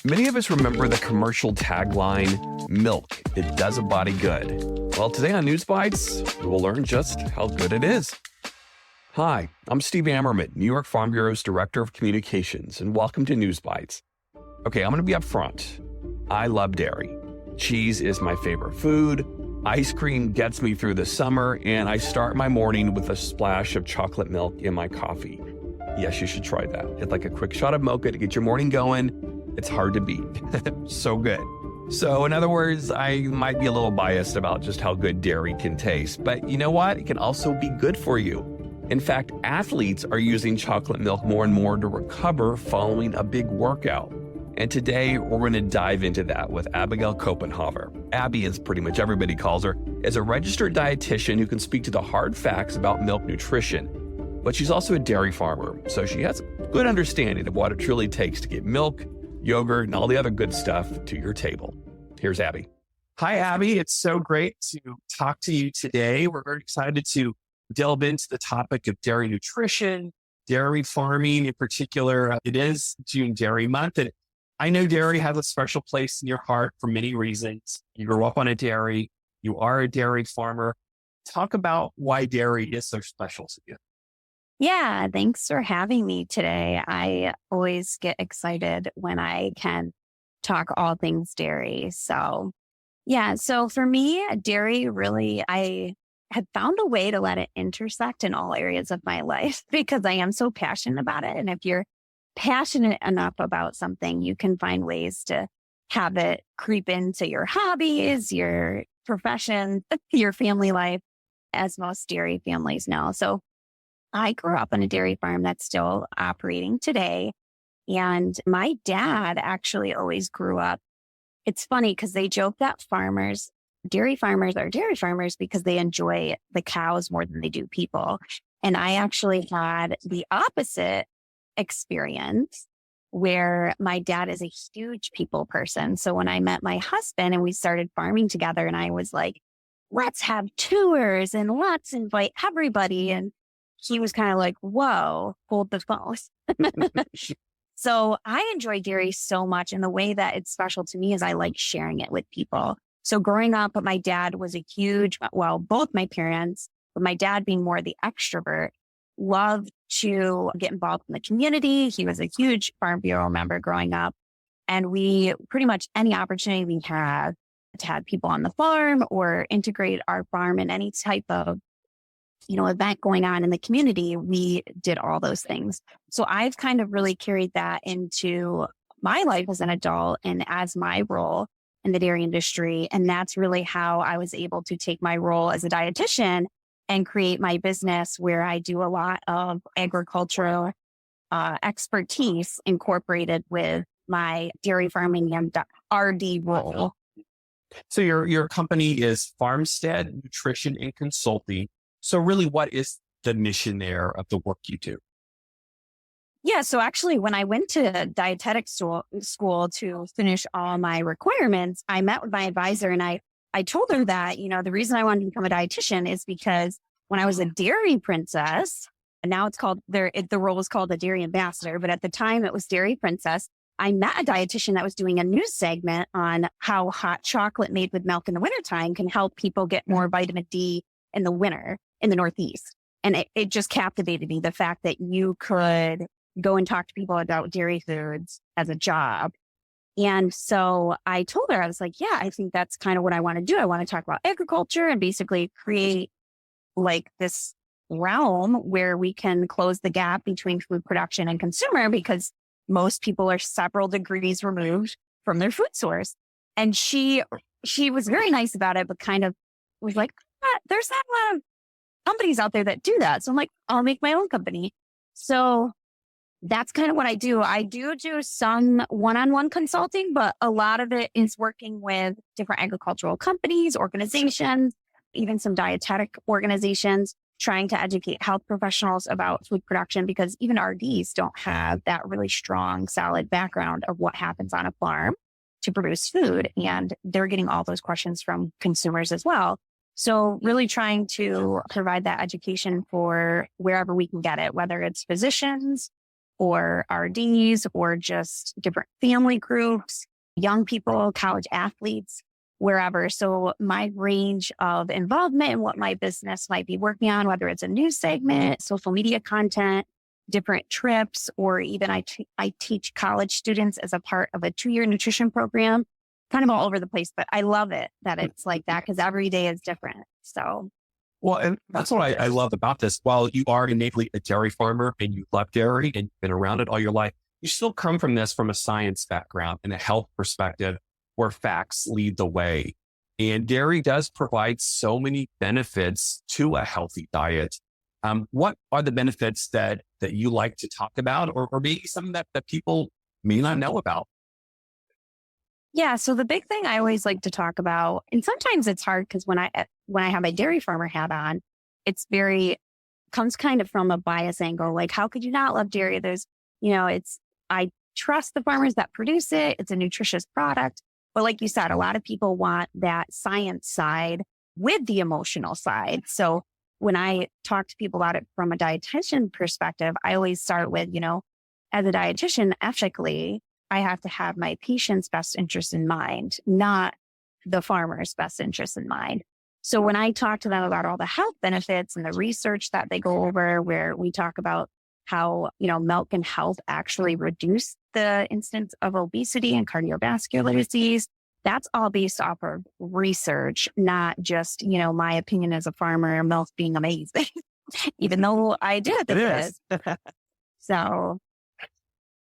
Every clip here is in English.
Many of us remember the commercial tagline, "Milk, it does a body good." Well, today on News Bites, we'll learn just how good it is. Hi, I'm Steve Ammerman, New York Farm Bureau's Director of Communications, and welcome to News Bites. Okay, I'm going to be upfront. I love dairy. Cheese is my favorite food. Ice cream gets me through the summer, and I start my morning with a splash of chocolate milk in my coffee. Yes, you should try that. It's like a quick shot of mocha to get your morning going. It's hard to beat. So good. So in other words, I might be a little biased about just how good dairy can taste, but you know what? It can also be good for you. In fact, athletes are using chocolate milk more and more to recover following a big workout. And today, we're going to dive into that with Abigail Copenhaver. Abby, as pretty much everybody calls her, is a registered dietitian who can speak to the hard facts about milk nutrition. But she's also a dairy farmer, so she has a good understanding of what it truly takes to get milk, yogurt, and all the other good stuff to your table. Here's Abby. Hi, Abby. It's so great to talk to you today. We're very excited to delve into the topic of dairy nutrition, dairy farming in particular. It is June Dairy Month, and I know dairy has a special place in your heart for many reasons. You grew up on a dairy. You are a dairy farmer. Talk about why dairy is so special to you. Yeah, thanks for having me today. I always get excited when I can talk all things dairy. So for me, dairy really, I had found a way to let it intersect in all areas of my life because I am so passionate about it. And if you're passionate enough about something, you can find ways to have it creep into your hobbies, your profession, your family life, as most dairy families know. So I grew up on a dairy farm that's still operating today. And my dad actually always grew up. It's funny because they joke that dairy farmers are dairy farmers because they enjoy the cows more than they do people. And I actually had the opposite experience where my dad is a huge people person. So when I met my husband and we started farming together and I was like, let's have tours and let's invite everybody. And he was kind of like, whoa, hold the phone. So I enjoy dairy so much. And the way that it's special to me is I like sharing it with people. So growing up, my dad was both my parents, but my dad being more the extrovert, loved to get involved in the community. He was a huge Farm Bureau member growing up. And we pretty much any opportunity we had to have people on the farm or integrate our farm in any type of event going on in the community, we did all those things. So I've kind of really carried that into my life as an adult and as my role in the dairy industry. And that's really how I was able to take my role as a dietitian and create my business where I do a lot of agricultural expertise incorporated with my dairy farming and RD role. So your company is Farmstead Nutrition and Consulting. So really, what is the mission there of the work you do? Yeah. So actually, when I went to dietetic school to finish all my requirements, I met with my advisor and I told her that, the reason I wanted to become a dietitian is because when I was a dairy princess, and now it's called, the role was called a dairy ambassador, but at the time it was dairy princess, I met a dietitian that was doing a news segment on how hot chocolate made with milk in the wintertime can help people get more vitamin D in the winter in the Northeast. And it just captivated me, the fact that you could go and talk to people about dairy foods as a job. And so I told her, I was like, yeah, I think that's kind of what I want to do. I want to talk about agriculture and basically create like this realm where we can close the gap between food production and consumer because most people are several degrees removed from their food source. And she was very nice about it, but kind of was like, there's not a lot of companies out there that do that. So I'm like, I'll make my own company. So that's kind of what I do. I do some one-on-one consulting, but a lot of it is working with different agricultural companies, organizations, even some dietetic organizations, trying to educate health professionals about food production because even RDs don't have that really strong, solid background of what happens on a farm to produce food. And they're getting all those questions from consumers as well. So really trying to provide that education for wherever we can get it, whether it's physicians or RDs or just different family groups, young people, college athletes, wherever. So my range of involvement in what my business might be working on, whether it's a news segment, social media content, different trips, or even I teach college students as a part of a 2-year nutrition program, kind of all over the place. But I love it that it's like that because every day is different. So. Well, and that's what I love about this. While you are innately a dairy farmer and you love dairy and you've been around it all your life, you still come from this from a science background and a health perspective where facts lead the way. And dairy does provide so many benefits to a healthy diet. What are the benefits that you like to talk about, or maybe something that people may not know about? Yeah. So the big thing I always like to talk about, and sometimes it's hard because when I have my dairy farmer hat on, comes kind of from a bias angle. Like, how could you not love dairy? I trust the farmers that produce it. It's a nutritious product. But like you said, a lot of people want that science side with the emotional side. So when I talk to people about it from a dietitian perspective, I always start with, as a dietitian, ethically, I have to have my patient's best interest in mind, not the farmer's best interest in mind. So when I talk to them about all the health benefits and the research that they go over, where we talk about how, milk can help actually reduce the incidence of obesity and cardiovascular disease, that's all based off of research, not just, my opinion as a farmer, milk being amazing, even though I do think it is. So.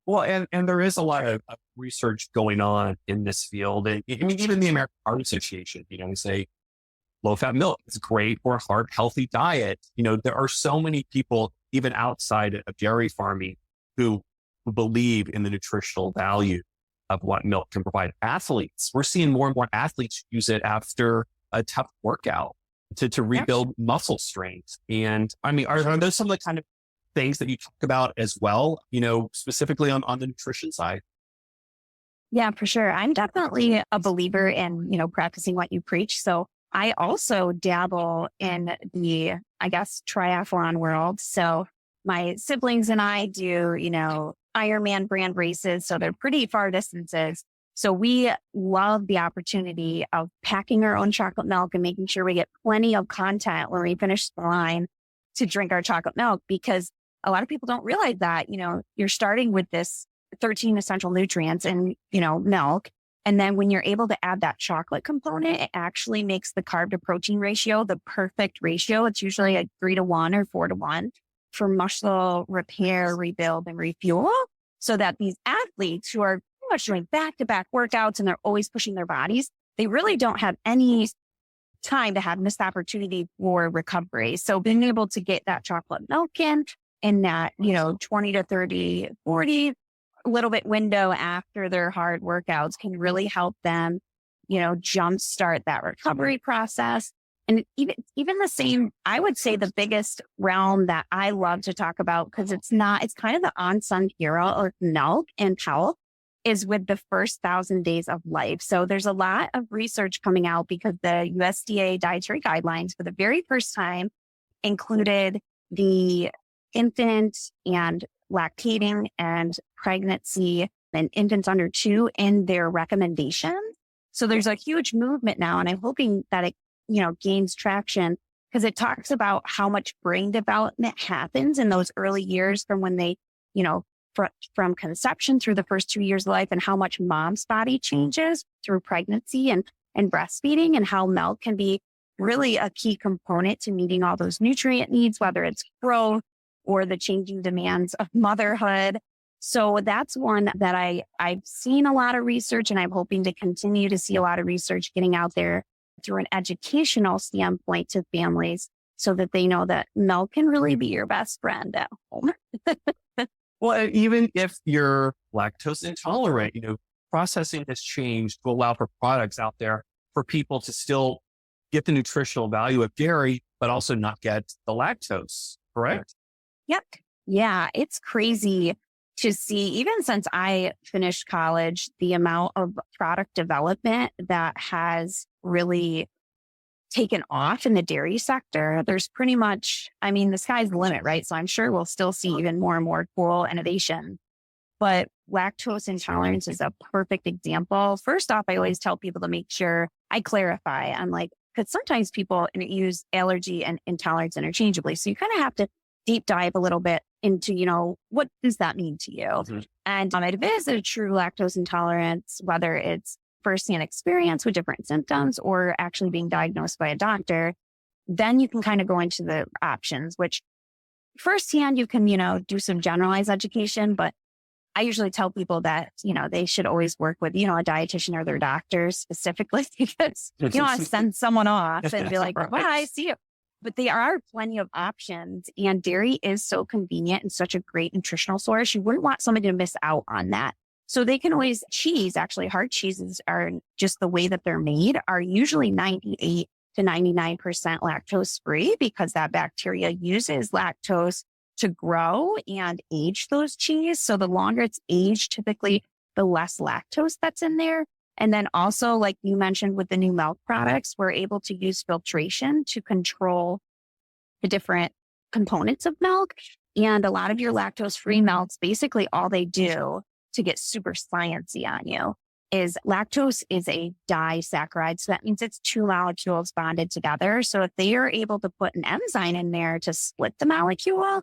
Well, and there is a lot of research going on in this field. And even the American Heart Association, they say low-fat milk is great for a heart healthy diet. There are so many people, even outside of dairy farming, who believe in the nutritional value of what milk can provide. Athletes, we're seeing more and more athletes use it after a tough workout to rebuild muscle strength. And I mean, are those some of the kind of things that you talk about as well, specifically on the nutrition side? Yeah, for sure. I'm definitely a believer in, practicing what you preach. So I also dabble in the, triathlon world. So my siblings and I do, Ironman brand races. So they're pretty far distances. So we love the opportunity of packing our own chocolate milk and making sure we get plenty of content when we finish the line to drink our chocolate milk, because a lot of people don't realize that, you're starting with this 13 essential nutrients in, milk. And then when you're able to add that chocolate component, it actually makes the carb to protein ratio the perfect ratio. It's usually a 3-to-1 or 4-to-1 for muscle repair, rebuild, and refuel. So that these athletes who are pretty much doing back-to-back workouts and they're always pushing their bodies, they really don't have any time to have missed opportunity for recovery. So being able to get that chocolate milk in that, 20 to 30, 40 little bit window after their hard workouts can really help them, jumpstart that recovery process. And even the same, I would say the biggest realm that I love to talk about, because it's kind of the unsung hero of milk and health, is with the first 1,000 days of life. So there's a lot of research coming out because the USDA dietary guidelines for the very first time included the infant and lactating and pregnancy and infants under 2 in their recommendations. So there's a huge movement now, and I'm hoping that it, gains traction, because it talks about how much brain development happens in those early years from when they, from conception through the first 2 years of life, and how much mom's body changes through pregnancy and breastfeeding, and how milk can be really a key component to meeting all those nutrient needs, whether it's growth or the changing demands of motherhood. So that's one that I've seen a lot of research, and I'm hoping to continue to see a lot of research getting out there through an educational standpoint to families, so that they know that milk can really be your best friend at home. Well, even if you're lactose intolerant, processing has changed to allow for products out there for people to still get the nutritional value of dairy, but also not get the lactose, correct? Yep. Yeah, it's crazy to see, even since I finished college, the amount of product development that has really taken off in the dairy sector. There's pretty much, I mean, the sky's the limit, right? So I'm sure we'll still see even more and more cool innovation. But lactose intolerance is a perfect example. First off, I always tell people to make sure I clarify. I'm like, because sometimes people use allergy and intolerance interchangeably. So you kind of have to deep dive a little bit into, what does that mean to you? Mhm. And if it is a true lactose intolerance, whether it's firsthand experience with different symptoms or actually being diagnosed by a doctor, then you can kind of go into the options, which firsthand you can, do some generalized education, but I usually tell people that, they should always work with, a dietitian or their doctor specifically because you don't want to send someone off and be like, wow, I see you. But there are plenty of options, and dairy is so convenient and such a great nutritional source. You wouldn't want somebody to miss out on that. So they can always actually hard cheeses are just the way that they're made are usually 98 to 99% lactose free because that bacteria uses lactose to grow and age those cheese. So the longer it's aged, typically the less lactose that's in there. And then also, like you mentioned with the new milk products, we're able to use filtration to control the different components of milk. And a lot of your lactose-free milks, basically all they do to get super sciencey on you is lactose is a disaccharide. So that means it's two molecules bonded together. So if they are able to put an enzyme in there to split the molecule,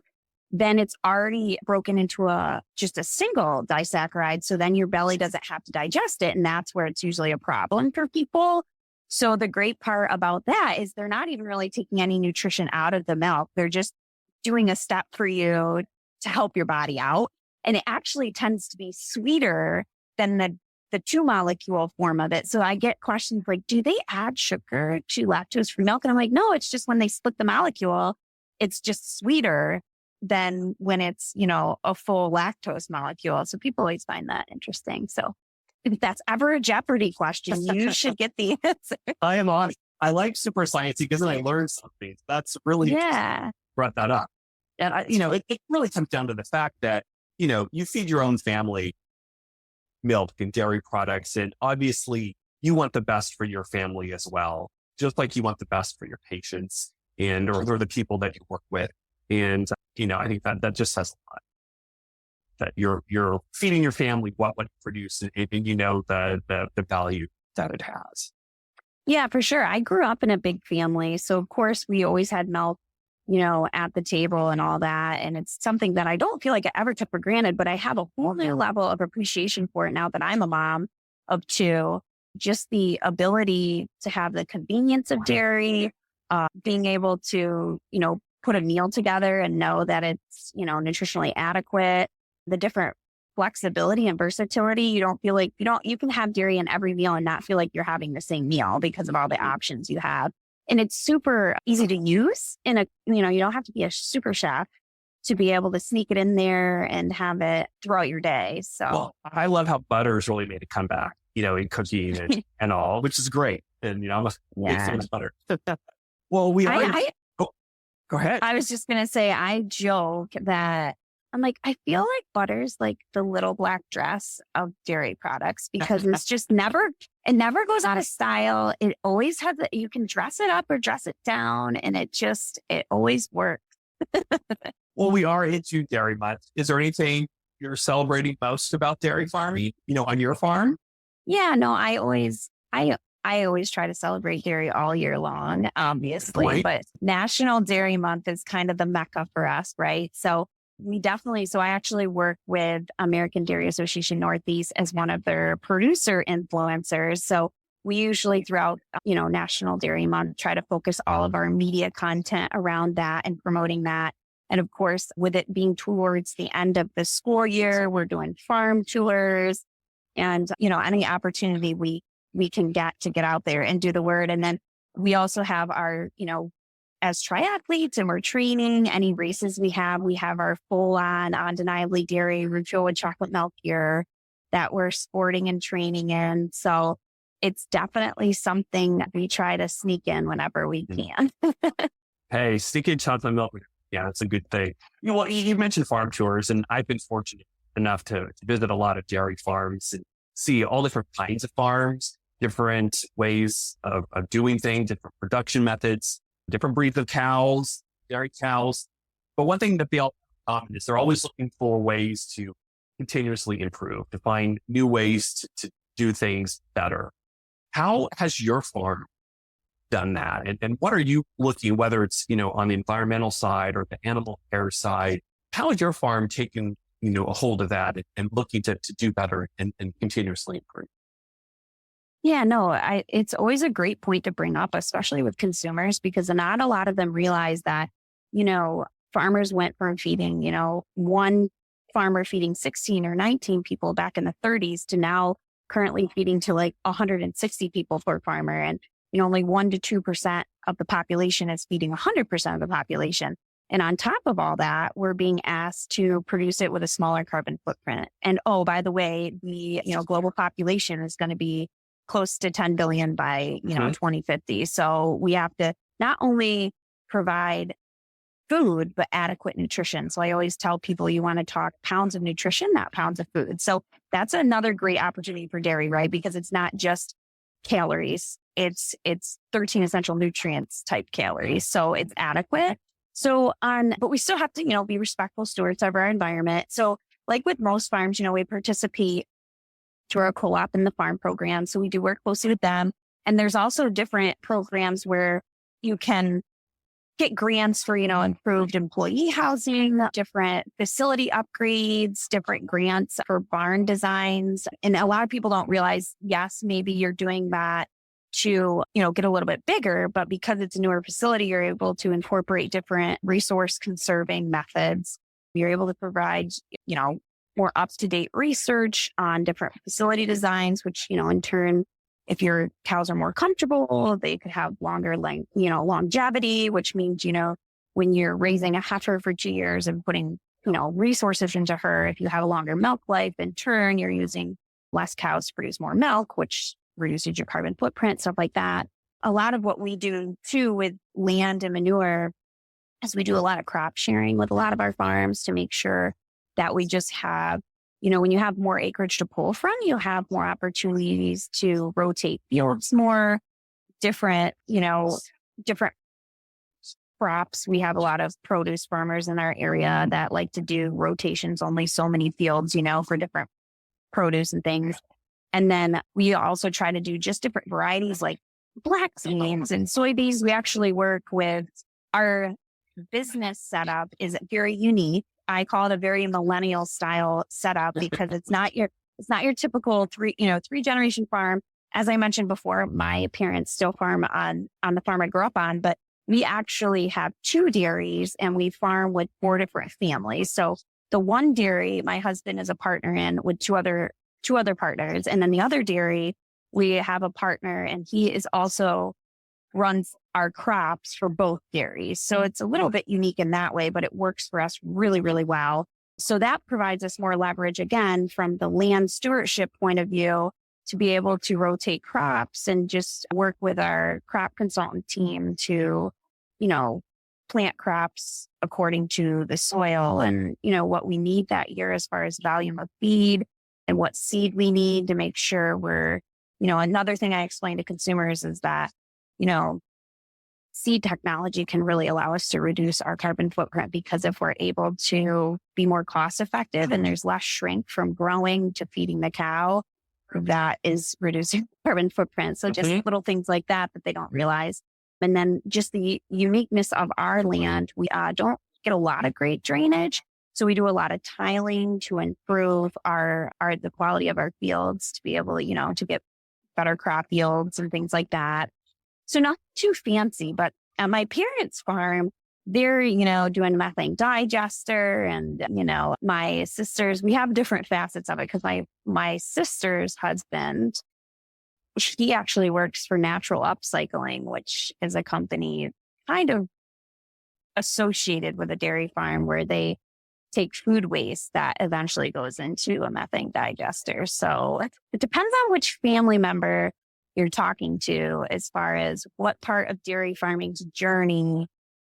then it's already broken into just a single disaccharide. So then your belly doesn't have to digest it. And that's where it's usually a problem for people. So the great part about that is they're not even really taking any nutrition out of the milk. They're just doing a step for you to help your body out. And it actually tends to be sweeter than the two molecule form of it. So I get questions like, do they add sugar to lactose free milk? And I'm like, no, it's just when they split the molecule, it's just sweeter than when it's, a full lactose molecule. So people always find that interesting. So if that's ever a Jeopardy question, you should get the answer. I am on it. I like super sciencey because then I learned something. That's really brought that up. And it really comes down to the fact that, you feed your own family milk and dairy products. And obviously you want the best for your family as well, just like you want the best for your patients or the people that you work with. And, I think that just says a lot that you're feeding your family what you produce and the value that it has. Yeah, for sure. I grew up in a big family. So of course we always had milk, at the table and all that. And it's something that I don't feel like I ever took for granted, but I have a whole new level of appreciation for it now that I'm a mom of two. Just the ability to have the convenience of dairy, being able to, put a meal together and know that it's, nutritionally adequate, the different flexibility and versatility. You don't feel like you can have dairy in every meal and not feel like you're having the same meal because of all the options you have. And it's super easy to use you don't have to be a super chef to be able to sneak it in there and have it throughout your day. So well, I love how butter's really made a comeback, in cooking and all, which is great. And, I'm a big fan of butter. Well, go ahead. I was just going to say, I joke that I'm like, I feel like butter's like the little black dress of dairy products because it's just it never goes out of style. It always has you can dress it up or dress it down and it always works. Well, we are into Dairy Month. Is there anything you're celebrating most about dairy farming, on your farm? Yeah, no, I always try to celebrate dairy all year long, obviously, Right. But National Dairy Month is kind of the mecca for us, right? So I actually work with American Dairy Association Northeast as one of their producer influencers. So we usually throughout, National Dairy Month, try to focus all of our media content around that and promoting that. And of course, with it being towards the end of the school year, we're doing farm tours and, any opportunity we can get out there and do the word. And then we also have our, as triathletes and we're training any races we have our full on undeniably dairy root with chocolate milk gear that we're sporting and training in. So it's definitely something we try to sneak in whenever we can. Hey, sneaking chocolate milk. Yeah, that's a good thing. Well, you mentioned farm tours and I've been fortunate enough to visit a lot of dairy farms and see all different kinds of farms. different ways of doing things, different production methods, different breeds of cows, dairy cows. But one thing that they all is they're always looking for ways to continuously improve, to find new ways to do things better. How has your farm done that? And what are you looking, whether it's, on the environmental side or the animal care side, how has your farm taken, a hold of that and looking to do better and continuously improve? Yeah, no, it's always a great point to bring up, especially with consumers, because not a lot of them realize that, farmers went from feeding, one farmer feeding 16 or 19 people back in the 30s to now currently feeding to like 160 people per farmer. And, only 1% to 2% of the population is feeding 100% of the population. And on top of all that, we're being asked to produce it with a smaller carbon footprint. And oh, by the way, the, global population is going to be close to 10 billion by, 2050. So we have to not only provide food, but adequate nutrition. So I always tell people you want to talk pounds of nutrition, not pounds of food. So that's another great opportunity for dairy, right? Because it's not just calories. It's 13 essential nutrients type calories. So it's adequate. But we still have to, be respectful stewards of our environment. So like with most farms, we participate through our co-op in the farm program. So we do work closely with them. And there's also different programs where you can get grants for, improved employee housing, different facility upgrades, different grants for barn designs. And a lot of people don't realize, yes, maybe you're doing that to, get a little bit bigger, but because it's a newer facility, you're able to incorporate different resource conserving methods. You're able to provide, more up-to-date research on different facility designs, which, in turn, if your cows are more comfortable, they could have longer longevity, which means, when you're raising a heifer for 2 years and putting, resources into her, if you have a longer milk life, in turn, you're using less cows to produce more milk, which reduces your carbon footprint, stuff like that. A lot of what we do too with land and manure is we do a lot of crop sharing with a lot of our farms to make sure that we just have, when you have more acreage to pull from, you have more opportunities to rotate fields more, different crops. We have a lot of produce farmers in our area that like to do rotations, only so many fields, for different produce and things. And then we also try to do just different varieties like black beans and soybeans. We actually work with our business setup is very unique. I call it a very millennial style setup because it's not your typical three generation farm. As I mentioned before, my parents still farm on the farm I grew up on, but we actually have 2 dairies and we farm with 4 different families. So the one dairy my husband is a partner in with two other partners. And then the other dairy, we have a partner and he is also runs our crops for both dairies. So it's a little bit unique in that way, but it works for us really, really well. So that provides us more leverage again from the land stewardship point of view to be able to rotate crops and just work with our crop consultant team to, plant crops according to the soil and, what we need that year as far as volume of feed and what seed we need to make sure we're, another thing I explain to consumers is that, seed technology can really allow us to reduce our carbon footprint because if we're able to be more cost effective and there's less shrink from growing to feeding the cow, that is reducing carbon footprint. So just little things like that they don't realize. And then just the uniqueness of our land, we don't get a lot of great drainage. So we do a lot of tiling to improve the quality of our fields to be able, to get better crop yields and things like that. So not too fancy, but at my parents' farm, they're, doing methane digester and, my sisters, we have different facets of it because my sister's husband, he actually works for Natural Upcycling, which is a company kind of associated with a dairy farm where they take food waste that eventually goes into a methane digester. So it depends on which family member you're talking to as far as what part of dairy farming's journey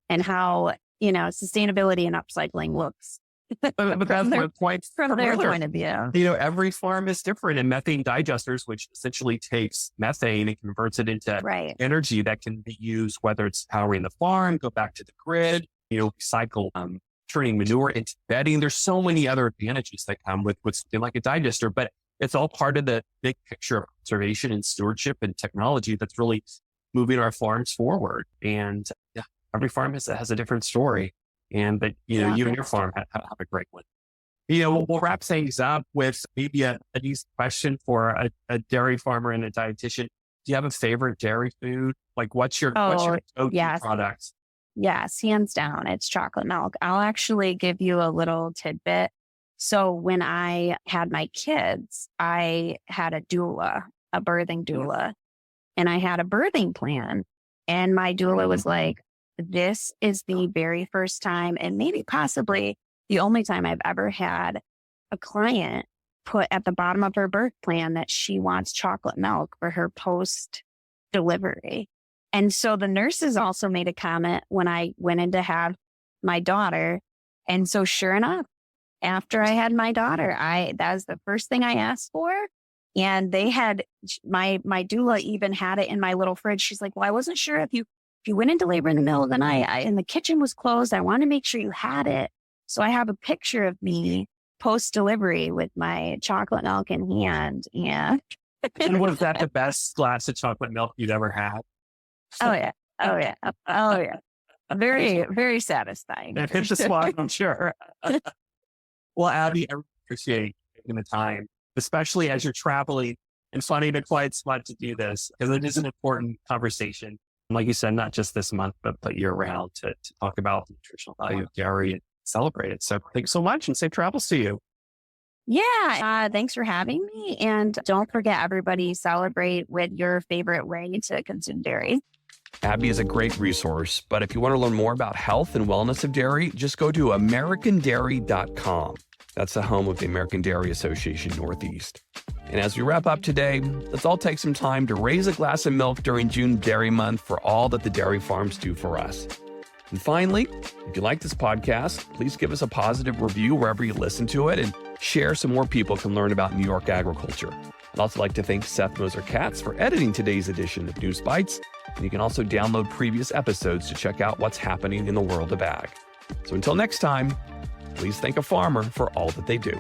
and how, sustainability and upcycling looks But that's my point. From their Further, point of view. every farm is different, and methane digesters, which essentially takes methane and converts it into Right. energy that can be used, whether it's powering the farm, go back to the grid, recycle, turning manure into bedding. There's so many other advantages that come with something like a digester, but it's all part of the big picture of conservation and stewardship and technology that's really moving our farms forward. And yeah, every farm has a different story. But you and your farm have a great one. We'll wrap things up with maybe an easy question for a dairy farmer and a dietitian. Do you have a favorite dairy food? Like what's your go-to product? Yes, hands down, it's chocolate milk. I'll actually give you a little tidbit. So when I had my kids, I had a doula, a birthing doula, and I had a birthing plan. And my doula was like, this is the very first time, and maybe possibly the only time I've ever had a client put at the bottom of her birth plan that she wants chocolate milk for her post delivery. And so the nurses also made a comment when I went in to have my daughter. And so sure enough, after I had my daughter, that was the first thing I asked for. And they had, my doula even had it in my little fridge. She's like, well, I wasn't sure if you went into labor in the middle of the night and the kitchen was closed, I want to make sure you had it. So I have a picture of me post-delivery with my chocolate milk in hand. And was that the best glass of chocolate milk you'd ever had? Oh, yeah. Oh, yeah. Oh, yeah. Very, very satisfying. It hit the spot, I'm sure. Well, Abby, I appreciate taking the time, especially as you're traveling and finding a quiet spot to do this, because it is an important conversation. Like you said, not just this month, but year round to talk about the nutritional value of dairy and celebrate it. So thanks so much and safe travels to you. Yeah. Thanks for having me. And don't forget, everybody, celebrate with your favorite way to consume dairy. Abby is a great resource, but if you want to learn more about health and wellness of dairy, just go to americandairy.com. That's the home of the American Dairy Association Northeast. And as we wrap up today, let's all take some time to raise a glass of milk during June Dairy Month for all that the dairy farms do for us. And finally, if you like this podcast, please give us a positive review wherever you listen to it and share so more people can learn about New York agriculture. I'd also like to thank Seth Moser-Katz for editing today's edition of News Bites. And you can also download previous episodes to check out what's happening in the world of ag. So until next time, please thank a farmer for all that they do.